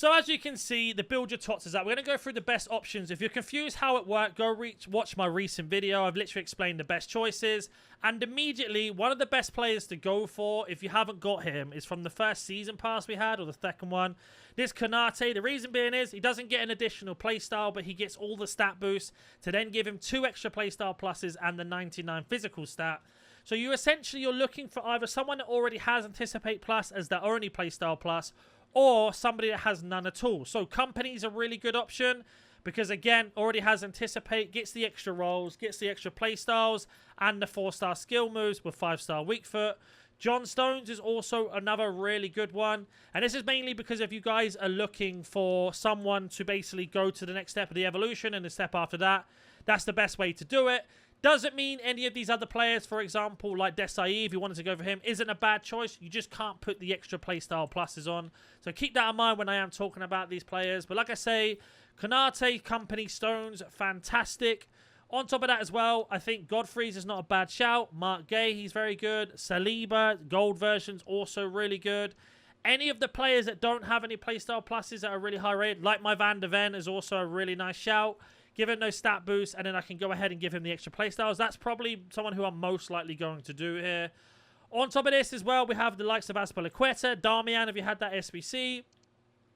So as you can see, the build your tots is up. We're going to go through the best options. If you're confused how it worked, go watch my recent video. I've literally explained the best choices. And immediately, one of the best players to go for, if you haven't got him, is from the first season pass we had, or the second one. This Konate, the reason being is, he doesn't get an additional playstyle, but he gets all the stat boosts to then give him 2 extra playstyle pluses and the 99 physical stat. So you're looking for either someone that already has Anticipate Plus as their only playstyle plus, or somebody that has none at all. So Company's a really good option because, again, already has Anticipate, gets the extra rolls, gets the extra playstyles, and the 4-star skill moves with 5-star weak foot. John Stones is also another really good one. And this is mainly because if you guys are looking for someone to basically go to the next step of the evolution and the step after that, that's the best way to do it. Doesn't mean any of these other players, for example, like Desai, if you wanted to go for him, isn't a bad choice. You just can't put the extra playstyle pluses on. So keep that in mind when I am talking about these players. But like I say, Konate, Company, Stones, fantastic. On top of that as well, I think Godfrey's is not a bad shout. Mark Gay, he's very good. Saliba, gold version's also really good. Any of the players that don't have any playstyle pluses that are really high rated, like my Van de Ven, is also a really nice shout. Give him no stat boost, and then I can go ahead and give him the extra playstyles. That's probably someone who I'm most likely going to do here. On top of this as well, we have the likes of Azpilicueta, Darmian, if you had that SBC.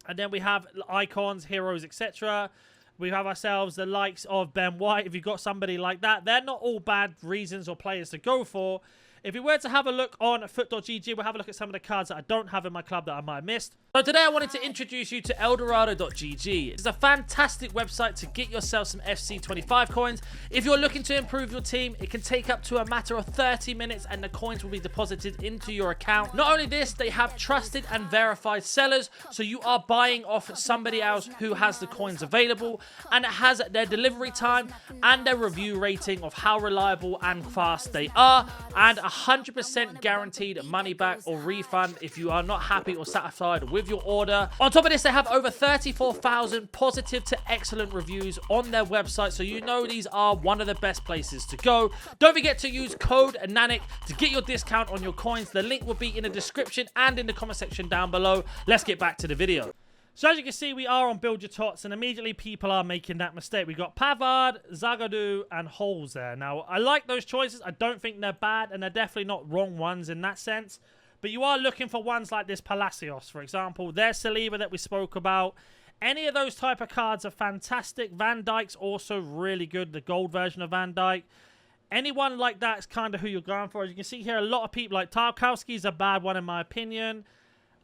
And then we have icons, heroes, etc. We have ourselves the likes of Ben White, if you've got somebody like that. They're not all bad reasons or players to go for. If we were to have a look on foot.gg, we'll have a look at some of the cards that I don't have in my club that I might have missed. So today I wanted to introduce you to eldorado.gg. It's a fantastic website to get yourself some FC25 coins. If you're looking to improve your team, it can take up to a matter of 30 minutes and the coins will be deposited into your account. Not only this, they have trusted and verified sellers, so you are buying off somebody else who has the coins available, and it has their delivery time and their review rating of how reliable and fast they are, and 100% guaranteed money back or refund if you are not happy or satisfied with your order. On top of this, they have over 34,000 positive to excellent reviews on their website, so you know these are one of the best places to go. Don't forget to use code NANIC to get your discount on your coins. The link will be in the description and in the comment section down below. Let's get back to the video. So as you can see, we are on Build Your Tots, and immediately people are making that mistake. We got Pavard, Zagadou, and Holes there. Now, I like those choices. I don't think they're bad, and they're definitely not wrong ones in that sense. But you are looking for ones like this Palacios, for example. There's Saliba that we spoke about. Any of those type of cards are fantastic. Van Dijk's also really good, the gold version of Van Dijk. Anyone like that is kind of who you're going for. As you can see here, a lot of people, like Tarkowski's a bad one in my opinion.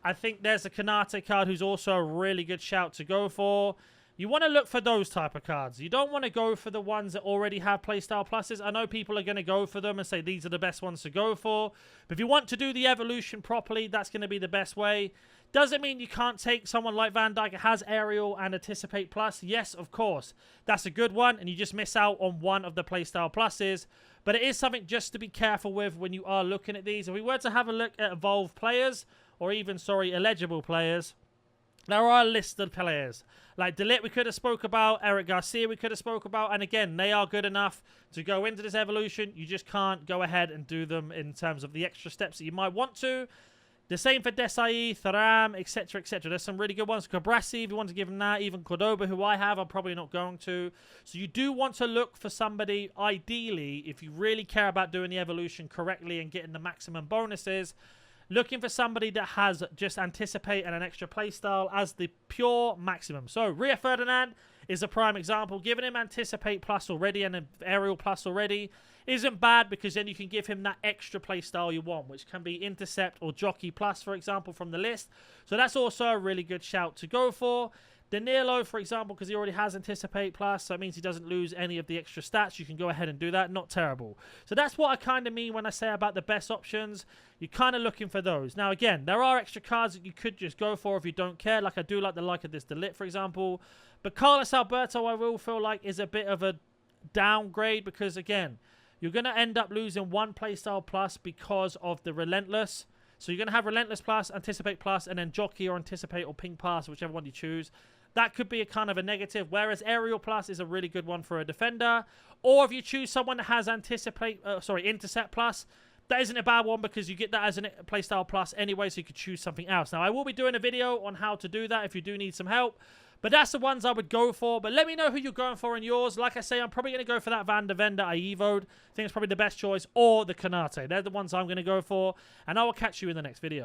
I think there's a Konate card who's also a really good shout to go for. You want to look for those type of cards. You don't want to go for the ones that already have playstyle pluses. I know people are going to go for them and say these are the best ones to go for. But if you want to do the evolution properly, that's going to be the best way. Doesn't mean you can't take someone like Van Dijk that has Aerial and Anticipate Plus. Yes, of course. That's a good one, and you just miss out on one of the playstyle pluses. But it is something just to be careful with when you are looking at these. If we were to have a look at evolved players, or even, eligible players, there are a list of players. Like De Ligt we could have spoke about, Eric Garcia we could have spoke about, and again, they are good enough to go into this evolution. You just can't go ahead and do them in terms of the extra steps that you might want to. The same for Desai, Thuram, etc., etc. There's some really good ones. Cabrassi, if you want to give him that. Even Cordoba, who I have, I'm probably not going to. So you do want to look for somebody, ideally, if you really care about doing the evolution correctly and getting the maximum bonuses, looking for somebody that has just Anticipate and an extra playstyle as the pure maximum. So Rio Ferdinand is a prime example. Giving him Anticipate Plus already and an Aerial Plus already isn't bad, because then you can give him that extra playstyle you want, which can be Intercept or Jockey Plus, for example, from the list. So that's also a really good shout to go for. Danilo, for example, because he already has Anticipate Plus, so it means he doesn't lose any of the extra stats. You can go ahead and do that. Not terrible. So that's what I kind of mean when I say about the best options. You're kind of looking for those. Now, again, there are extra cards that you could just go for if you don't care. Like I do like the like of this De Ligt, for example. But Carlos Alberto, I will feel like, is a bit of a downgrade because, again, you're going to end up losing one playstyle plus because of the Relentless. So you're going to have Relentless Plus, Anticipate Plus, and then Jockey or Anticipate or Pink Pass, whichever one you choose. That could be a kind of a negative, whereas Aerial Plus is a really good one for a defender. Or if you choose someone that has Intercept Plus, that isn't a bad one because you get that as a playstyle plus anyway, so you could choose something else. Now, I will be doing a video on how to do that if you do need some help. But that's the ones I would go for. But let me know who you're going for in yours. Like I say, I'm probably going to go for that Van der Ven that I evoed. I think it's probably the best choice. Or the Kanate. They're the ones I'm going to go for. And I will catch you in the next video.